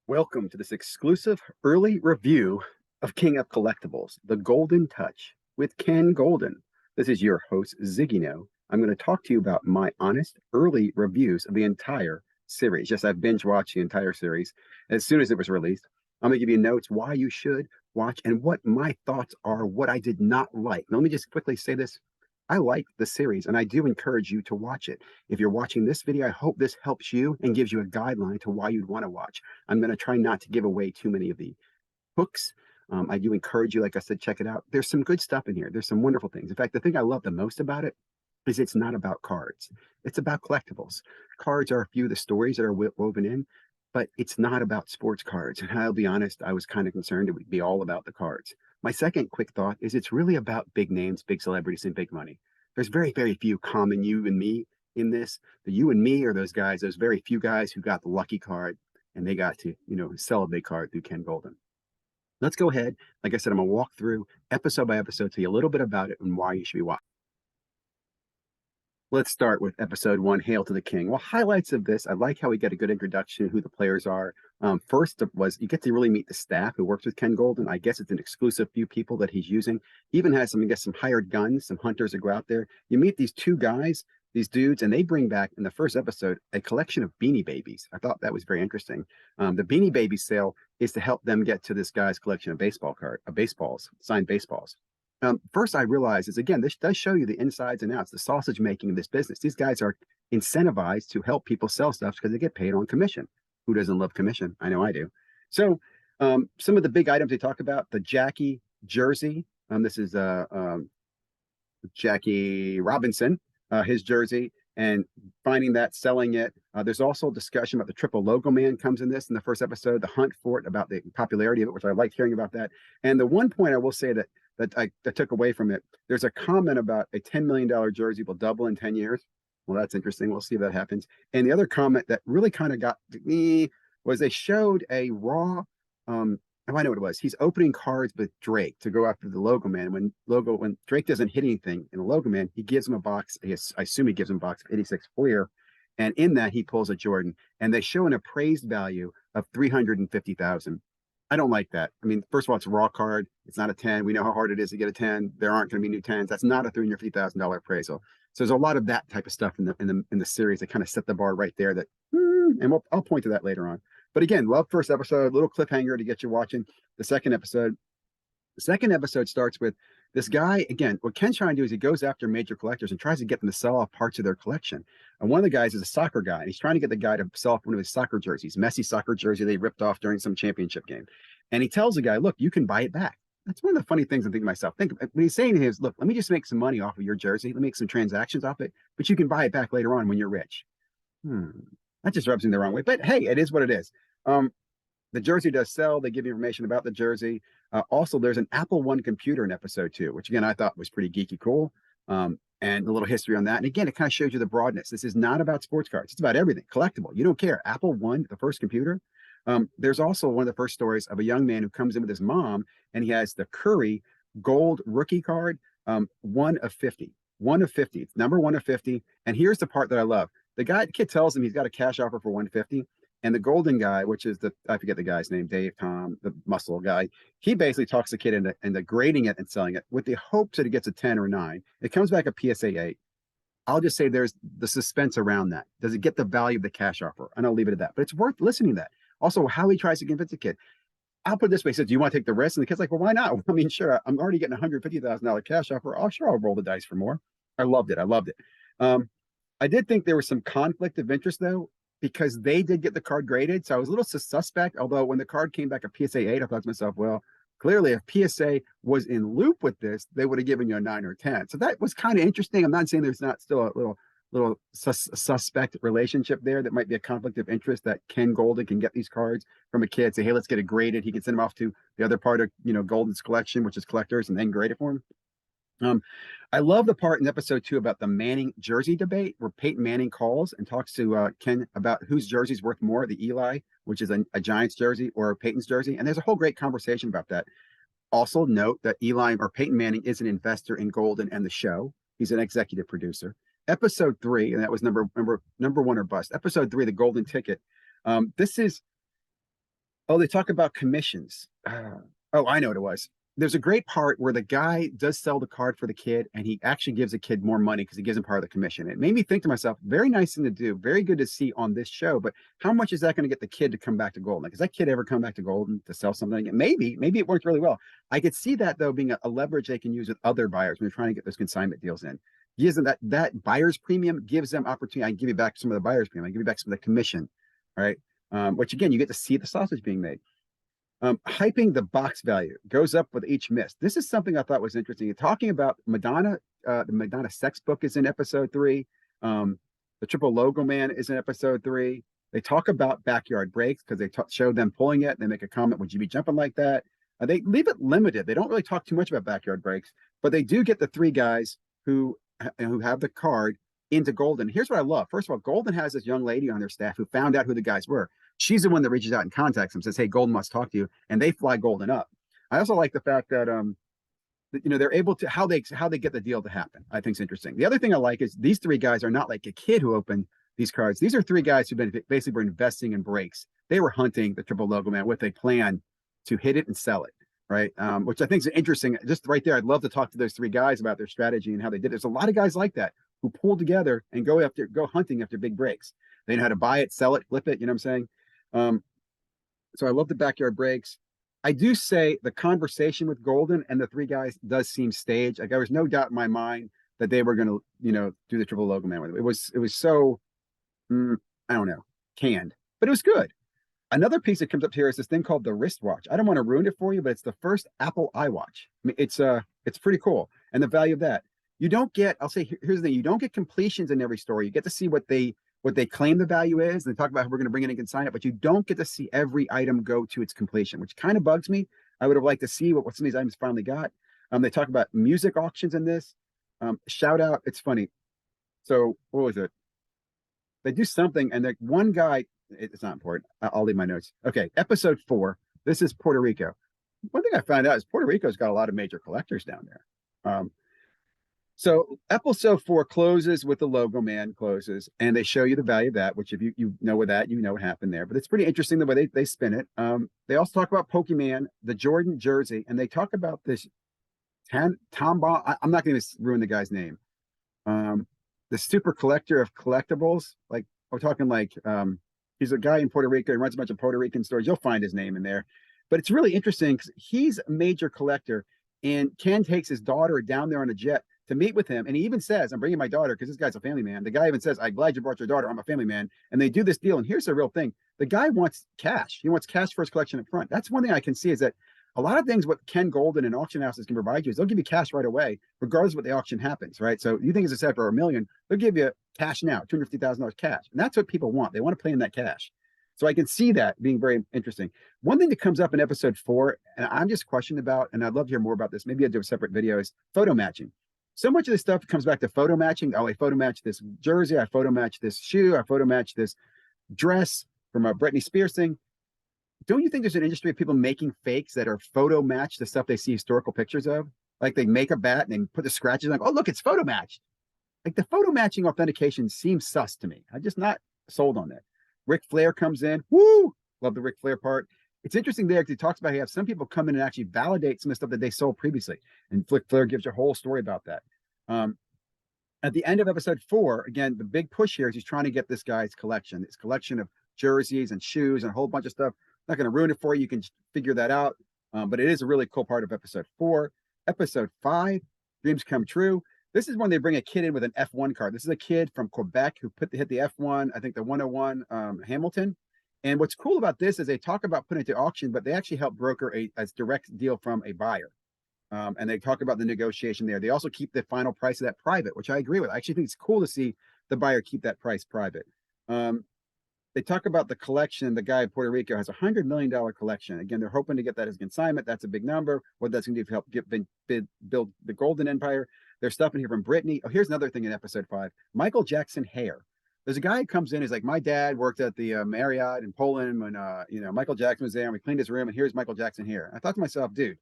Welcome to this exclusive early review of King of Collectibles, The Golden Touch with Ken Golden. This is your host, ZiggyNo. I'm going to talk to you about my honest early reviews of the entire series. Yes, I've binge watched the entire series as soon as it was released. I'm going to give you notes why you should watch and what my thoughts are, what I did not like. Now, let me just quickly say this. I like the series and I do encourage you to watch it. If you're watching this video, I hope this helps you and gives you a guideline to why you'd want to watch. I'm going to try not to give away too many of the hooks. I do encourage you, like I said, check it out. There's some good stuff in here. There's some wonderful things. In fact, the thing I love the most about it is it's not about cards. It's about collectibles. Cards are a few of the stories that are woven in, but it's not about sports cards. And I'll be honest, I was kind of concerned it would be all about the cards. My second quick thought is it's really about big names, big celebrities, and big money. There's very, very few common you and me in this. The you and me are those guys, those very few guys who got the lucky card and they got to, sell a big card through Ken Golden. Let's go ahead. Like I said, I'm going to walk through episode by episode, tell you a little bit about it and why you should be watching. Let's start with episode one, Hail to the King. Well, highlights of this, I like how we get a good introduction, who the players are. First was you get to really meet the staff who works with Ken Golden. I guess it's an exclusive few people that he's using. He even has some hired guns, some hunters that go out there. You meet these two guys, these dudes, and they bring back in the first episode a collection of Beanie Babies. I thought that was very interesting. The Beanie Baby sale is to help them get to this guy's collection of baseballs, signed baseballs. First, I realized is again, this does show you the insides and outs, the sausage making of this business. These guys are incentivized to help people sell stuff because they get paid on commission. Who doesn't love commission? I know I do. So, some of the big items they talk about the Jackie jersey. This is Jackie Robinson, his jersey, and finding that, selling it. There's also a discussion about the triple logo man comes in this in the first episode, the hunt for it, about the popularity of it, which I liked hearing about that. And the one point I will say that I took away from it, there's a comment about a $10 million jersey will double in 10 years. Well, that's interesting. We'll see if that happens. And the other comment that really kind of got me was they showed a raw, I know what it was. He's opening cards with Drake to go after the Logo Man. When Drake doesn't hit anything in the Logo Man, he gives him a box. I assume he gives him a box of 86 Fleer, and in that he pulls a Jordan. And they show an appraised value of 350,000. I don't like that. I mean, first of all, it's a raw card. It's not a 10. We know how hard it is to get a 10. There aren't going to be new 10s. That's not a $350,000 appraisal. So there's a lot of that type of stuff in the series that kind of set the bar right there. I'll point to that later on. But again, love first episode, little cliffhanger to get you watching the second episode. The second episode starts with this guy. Again, what Ken's trying to do is he goes after major collectors and tries to get them to sell off parts of their collection. And one of the guys is a soccer guy, and he's trying to get the guy to sell off one of his soccer jerseys, Messi soccer jersey they ripped off during some championship game. And he tells the guy, look, you can buy it back. That's one of the funny things I'm thinking to myself. Think when he's saying is, look, let me just make some money off of your jersey. Let me make some transactions off it, but you can buy it back later on when you're rich. That just rubs me the wrong way. But hey, it is what it is. The jersey does sell. They give you information about the jersey. Also, there's an Apple One computer in episode two, which again I thought was pretty geeky cool. And a little history on that. And again, it kind of shows you the broadness. This is not about sports cards. It's about everything collectible. You don't care. Apple One, the first computer. There's also one of the first stories of a young man who comes in with his mom, and he has the Curry gold rookie card, 1 of 50. 1 of 50. It's number 1 of 50. And here's the part that I love. The kid tells him he's got a cash offer for 150. And the golden guy, which is I forget the guy's name, Dave, Tom, the muscle guy, he basically talks the kid into grading it and selling it with the hopes that it gets a 10 or 9. It comes back a PSA 8. I'll just say there's the suspense around that. Does it get the value of the cash offer? And I'll leave it at that. But it's worth listening to that. Also, how he tries to convince the kid. I'll put it this way. He says, do you want to take the risk? And the kid's like, well, why not? I mean, sure, I'm already getting a $150,000 cash offer. Oh, sure, I'll roll the dice for more. I loved it. I did think there was some conflict of interest, though, because they did get the card graded. So I was a little suspect, although when the card came back a PSA 8, I thought to myself, well, clearly if PSA was in loop with this, they would have given you a 9 or 10. So that was kind of interesting. I'm not saying there's not still a little suspect relationship there that might be a conflict of interest, that Ken Golden can get these cards from a kid, say, hey, let's get it graded. He can send them off to the other part of, Golden's collection, which is collectors, and then grade it for him. I love the part in episode 2 about the Manning jersey debate, where Peyton Manning calls and talks to Ken about whose jersey's worth more, the Eli, which is a Giants jersey, or Peyton's jersey. And there's a whole great conversation about that. Also note that Eli or Peyton Manning is an investor in Golden and the show. He's an executive producer. Episode 3, and that was number 1 or bust. Episode 3, the Golden Ticket. This is Oh, they talk about commissions. Oh, I know what it was. There's a great part where the guy does sell the card for the kid, and he actually gives the kid more money because he gives him part of the commission. It made me think to myself, very nice thing to do, very good to see on this show. But how much is that going to get the kid to come back to Golden? Like, does that kid ever come back to Golden to sell something again? Maybe it worked really well. I could see that though being a leverage they can use with other buyers when they're trying to get those consignment deals in. Gives them that buyer's premium gives them opportunity. I give you back some of the buyer's premium. I give you back some of the commission, right? Which again, you get to see the sausage being made. Hyping the box value goes up with each miss. This is something I thought was interesting. You're talking about Madonna. The Madonna sex book is in episode 3. The Triple Logo Man is in episode 3. They talk about backyard breaks because they show them pulling it. And they make a comment, would you be jumping like that? They leave it limited. They don't really talk too much about backyard breaks, but they do get the 3 guys who have the card into Golden. Here's what I love. First of all, Golden has this young lady on their staff who found out who the guys were. She's the one that reaches out and contacts them, says, hey, Golden must talk to you, and they fly Golden up. I also like the fact that they're able to how they get the deal to happen. I think is interesting. The other thing I like is these 3 guys are not like a kid who opened these cards. These are 3 guys who've been basically were investing in breaks. They were hunting the Triple Logo Man with a plan to hit it and sell it, right? Which I think is interesting. Just right there, I'd love to talk to those 3 guys about their strategy and how they did it. There's a lot of guys like that who pull together and go hunting after big breaks. They know how to buy it, sell it, flip it. You know what I'm saying? So I love the backyard breaks. I do say the conversation with Golden and the 3 guys does seem staged. Like there was no doubt in my mind that they were going to, do the Triple Logo Man with it. It was so, I don't know, canned, but it was good. Another piece that comes up here is this thing called the wristwatch. I don't want to ruin it for you, but it's the first Apple iWatch. I mean, it's pretty cool. And the value of that, you don't get, I'll say, here's the thing, you don't get completions in every store. You get to see what they claim the value is. And they talk about how we're going to bring it in and consign it, but you don't get to see every item go to its completion, which kind of bugs me. I would have liked to see what some of these items finally got. They talk about music auctions in this. Shout out, it's funny. So what was it? They do something, and one guy, it's not important. I'll leave my notes. Okay, episode 4. This is Puerto Rico. One thing I found out is Puerto Rico's got a lot of major collectors down there. So episode 4 closes with the Logo Man closes, and they show you the value of that, which if you know what that, you know what happened there. But it's pretty interesting the way they spin it. They also talk about Pokemon, the Jordan jersey, and they talk about this Tomba. I'm not going to ruin the guy's name. The super collector of collectibles. Like we're talking like he's a guy in Puerto Rico. He runs a bunch of Puerto Rican stores. You'll find his name in there. But it's really interesting because he's a major collector, and Ken takes his daughter down there on a jet to meet with him. And he even says, I'm bringing my daughter because this guy's a family man. The guy even says, I'm glad you brought your daughter. I'm a family man. And they do this deal. And here's the real thing. The guy wants cash. He wants cash for his collection up front. That's one thing I can see is that a lot of things what Ken Golden and auction houses can provide you is they'll give you cash right away, regardless of what the auction happens, right? So you think it's a set for $1 million, they'll give you cash now, $250,000 cash. And that's what people want. They want to play in that cash. So I can see that being very interesting. One thing that comes up in episode 4, and I'm just questioning about, and I'd love to hear more about this, maybe I'll do a separate video, is photo matching. So much of this stuff comes back to photo matching. Oh, I photo match this jersey. I photo match this shoe. I photo match this dress from a Britney Spears thing. Don't you think there's an industry of people making fakes that are photo match the stuff they see historical pictures of? Like they make a bat and they put the scratches like, oh, look, it's photo matched. Like the photo matching authentication seems sus to me. I'm just not sold on that. Ric Flair comes in. Woo! Love the Ric Flair part. It's interesting there because he talks about how you have some people come in and actually validate some of the stuff that they sold previously. And Ric Flair gives you a whole story about that. At the end of episode 4, again, the big push here is he's trying to get this guy's collection, his collection of jerseys and shoes and a whole bunch of stuff. I'm not going to ruin it for you. You can figure that out. But it is a really cool part of episode 4. Episode 5, Dreams Come True. This is when they bring a kid in with an F1 card. This is a kid from Quebec who hit the F1, I think the 101 Hamilton. And what's cool about this is they talk about putting it to auction, but they actually help broker a direct deal from a buyer. And they talk about the negotiation there. They also keep the final price of that private, which I agree with. I actually think it's cool to see the buyer keep that price private. They talk about the collection. The guy in Puerto Rico has $100 million collection. Again, they're hoping to get that as consignment. That's a big number. What that's going to do to help build the Golden Empire. There's stuff in here from Brittany. Oh, here's another thing in episode 5. Michael Jackson hair. There's a guy who comes in. He's like, my dad worked at the Marriott in Poland when Michael Jackson was there, and we cleaned his room. And here's Michael Jackson hair. And I thought to myself, dude,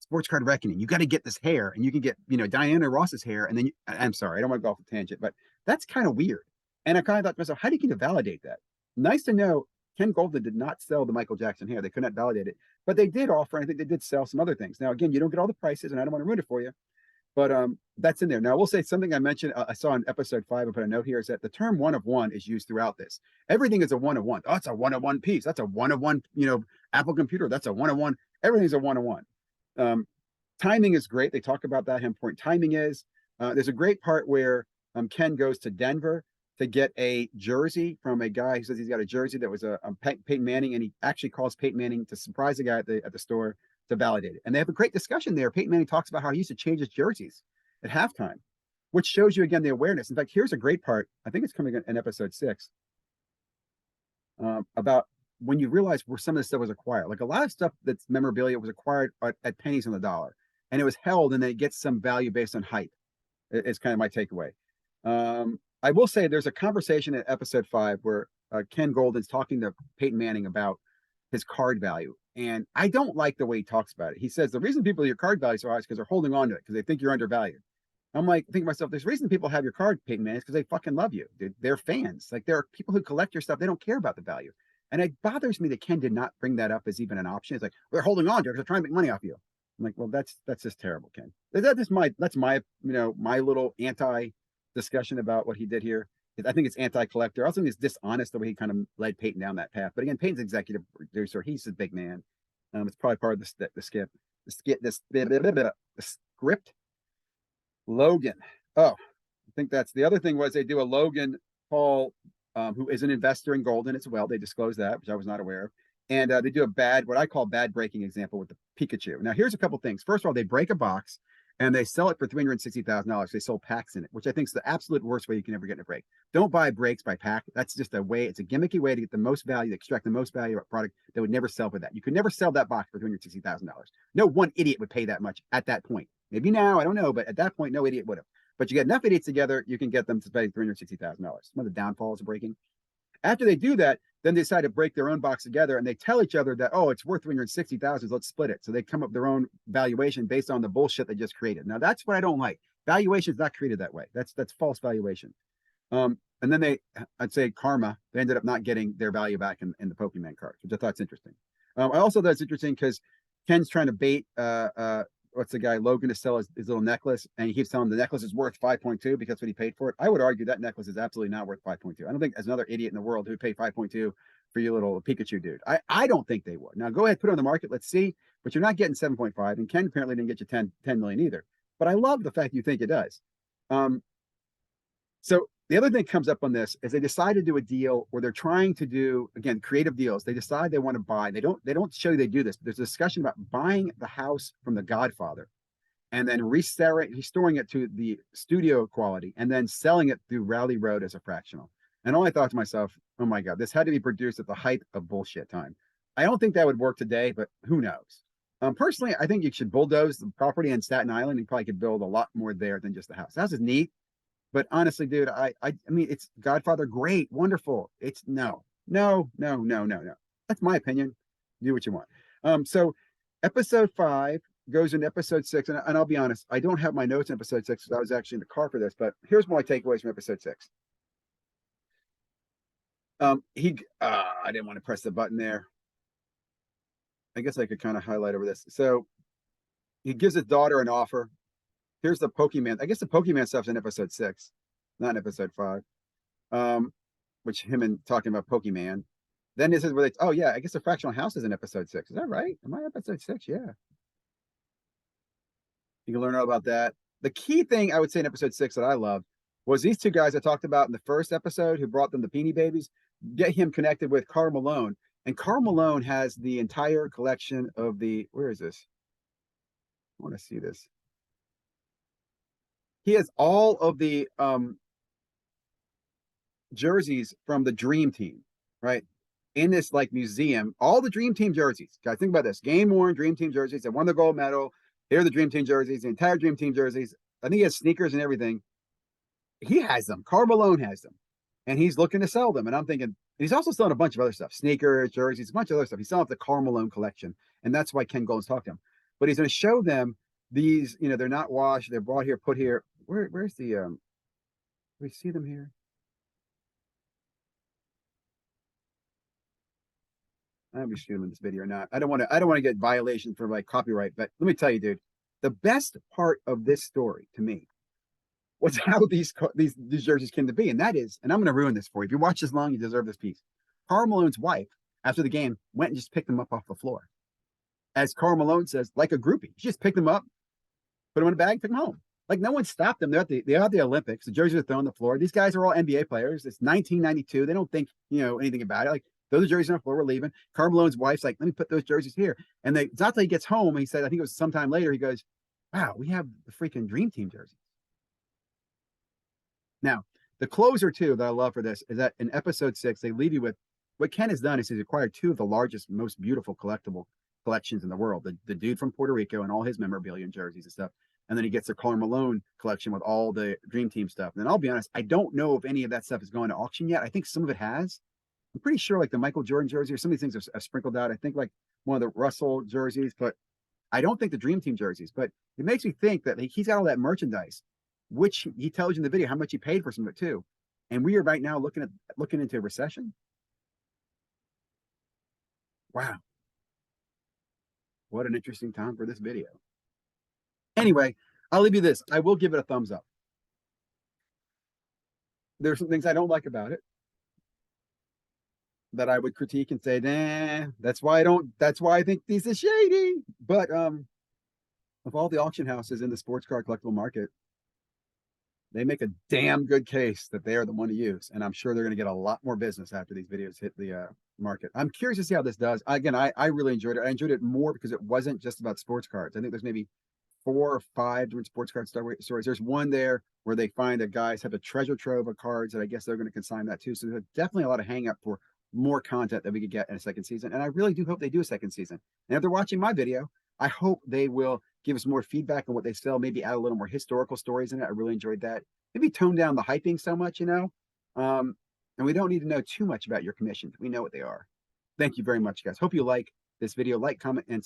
sports card reckoning. You got to get this hair, and you can get Diana Ross's hair. And then I'm sorry, I don't want to go off a tangent, but that's kind of weird. And I kind of thought to myself, how do you get to validate that? Nice to know Ken Golden did not sell the Michael Jackson hair. They could not validate it, but they did offer, and I think they did sell some other things. Now, again, you don't get all the prices, and I don't want to ruin it for you, but that's in there. Now, I will say something I mentioned, I saw in episode 5, I put a note here, is that the term one of one is used throughout this. Everything is a one of one. Oh, it's a one of one piece. That's a one of one, Apple computer. That's a one of one. Everything's a one of one. Timing is great. They talk about that, how important timing is. There's a great part where Ken goes to Denver to get a jersey from a guy who says he's got a jersey that was a Peyton Manning, and he actually calls Peyton Manning to surprise the guy at the store to validate it. And they have a great discussion there. Peyton Manning talks about how he used to change his jerseys at halftime, which shows you again the awareness. In fact, here's a great part. I think it's coming in episode 6 about when you realize where some of this stuff was acquired. Like a lot of stuff that's memorabilia was acquired at pennies on the dollar, and it was held, and then it gets some value based on hype. It's kind of my takeaway. I will say there's a conversation in episode 5 where Ken Golden's talking to Peyton Manning about his card value. And I don't like the way he talks about it. He says the reason people your card value so high is because they're holding on to it because they think you're undervalued. I'm like, thinking to myself, there's a reason people have your card, Peyton Manning, is because they fucking love you. They're fans. Like, there are people who collect your stuff. They don't care about the value. And it bothers me that Ken did not bring that up as even an option. It's like, they're holding on to it because they're trying to make money off you. I'm like, well, that's just terrible, Ken. That's my my little anti discussion about what he did here. I think it's anti-collector. I also think it's dishonest the way he kind of led Peyton down that path. But again, Peyton's executive producer. He's a big man. It's probably part of the script. Logan. Oh, I think that's the other thing was they do a Logan Paul, who is an investor in Golden as well. They disclose that, which I was not aware of. And they do what I call bad breaking example with the Pikachu. Now, here's a couple things. First of all, they break a box and they sell it for $360,000. They sold packs in it, which I think is the absolute worst way you can ever get in a break. Don't buy breaks by pack. That's just it's a gimmicky way to get the most value, to extract the most value of a product that would never sell for that. You could never sell that box for $360,000. No one idiot would pay that much at that point. Maybe now, I don't know, but at that point, no idiot would have. But you get enough idiots together, you can get them to pay $360,000. One of the downfalls of breaking. After they do that, then they decide to break their own box together, and they tell each other that, oh, it's worth $360,000. Let's split it. So they come up with their own valuation based on the bullshit they just created. Now that's what I don't like. Valuation is not created that way. That's false valuation. And then I'd say karma. They ended up not getting their value back in the Pokemon cards, which I thought's interesting. I also thought it's interesting because Ken's trying to bait what's the guy Logan to sell his little necklace, and he keeps telling him the necklace is worth 5.2 because that's what he paid for it. I would argue that necklace is absolutely not worth 5.2. I don't think there's another idiot in the world who would pay 5.2 for your little Pikachu dude. I don't think they would. Now go ahead, put it on the market. Let's see. But you're not getting 7.5, and Ken apparently didn't get you 10 million either. But I love the fact you think it does. So the other thing that comes up on this is they decide to do a deal where they're trying to do, again, creative deals. They decide they want to buy. They don't show you they do this, but there's a discussion about buying the house from the Godfather and then restoring it to the studio quality and then selling it through Rowley Road as a fractional. And all I thought to myself, oh my God, this had to be produced at the height of bullshit time. I don't think that would work today, but who knows? Personally, I think you should bulldoze the property in Staten Island. You probably could build a lot more there than just the house. The house is neat. But honestly, dude, I mean, it's Godfather, great, wonderful. It's no. That's my opinion. Do what you want. So episode 5 goes into episode 6, and I'll be honest, I don't have my notes in episode 6 because I was actually in the car for this, but here's my takeaways from episode 6. I didn't want to press the button there. I guess I could kind of highlight over this. So he gives his daughter an offer. Here's the Pokemon. I guess the Pokemon stuff's in episode 6, not in episode 5. Which him and talking about Pokemon. Then this is where oh yeah, I guess the fractional house is in episode 6. Is that right? Am I episode 6? Yeah. You can learn all about that. The key thing I would say in episode 6 that I loved was these two guys I talked about in the first episode who brought them the Beanie Babies, get him connected with Karl Malone. And Karl Malone has the entire collection of where is this? I want to see this. He has all of the jerseys from the Dream Team, right? In this like museum, all the Dream Team jerseys. Guys, think about this. Game worn Dream Team jerseys. They won the gold medal. Here are the Dream Team jerseys, the entire Dream Team jerseys. I think he has sneakers and everything. He has them. Karl Malone has them. And he's looking to sell them. And I'm thinking, he's also selling a bunch of other stuff. Sneakers, jerseys, a bunch of other stuff. He's selling the Karl Malone collection. And that's why Ken Golden's talking to him. But he's going to show them these, they're not washed. They're brought here, put here. Where's the, we see them here? I'm just filming this video or not. I don't want to get violation for like copyright, but let me tell you, dude, the best part of this story to me was how these jerseys came to be, and that is, and I'm going to ruin this for you. If you watch this long, you deserve this piece. Karl Malone's wife, after the game, went and just picked them up off the floor. As Karl Malone says, like a groupie, she just picked them up, put them in a bag, took them home. Like no one stopped them. They're at the Olympics. The jerseys are thrown on the floor. These guys are all NBA players. It's 1992. They don't think anything about it. Like those jerseys on the floor. We're leaving. Karl Malone's wife's like, let me put those jerseys here. And it's not till he gets home. He said, I think it was sometime later. He goes, wow, we have the freaking Dream Team jerseys. Now, the closer too that I love for this is that in episode 6 they leave you with what Ken has done is he's acquired 2 of the largest, most beautiful collectible collections in the world. The dude from Puerto Rico and all his memorabilia and jerseys and stuff. And then he gets the Karl Malone collection with all the Dream Team stuff. And I'll be honest, I don't know if any of that stuff is going to auction yet. I think some of it has. I'm pretty sure like the Michael Jordan jersey or some of these things are sprinkled out. I think like one of the Russell jerseys, but I don't think the Dream Team jerseys. But it makes me think that he's got all that merchandise, which he tells you in the video how much he paid for some of it too. And we are right now looking into a recession. Wow. What an interesting time for this video. Anyway, I'll leave you this. I will give it a thumbs up. There's some things I don't like about it that I would critique and say, nah, that's why I think this is shady. But of all the auction houses in the sports card collectible market, they make a damn good case that they are the one to use. And I'm sure they're going to get a lot more business after these videos hit the market. I'm curious to see how this does. Again, I really enjoyed it. I enjoyed it more because it wasn't just about sports cards. I think there's maybe 4 or 5 different sports card stories. There's one there where they find that guys have a treasure trove of cards, and I guess they're going to consign that too. So there's definitely a lot of hang up for more content that we could get in a second season. And I really do hope they do a second season. And if they're watching my video, I hope they will give us more feedback on what they sell, maybe add a little more historical stories in it. I really enjoyed that. Maybe tone down the hyping so much, and we don't need to know too much about your commissions. We know what they are. Thank you very much, guys. Hope you like this video. Like, comment, and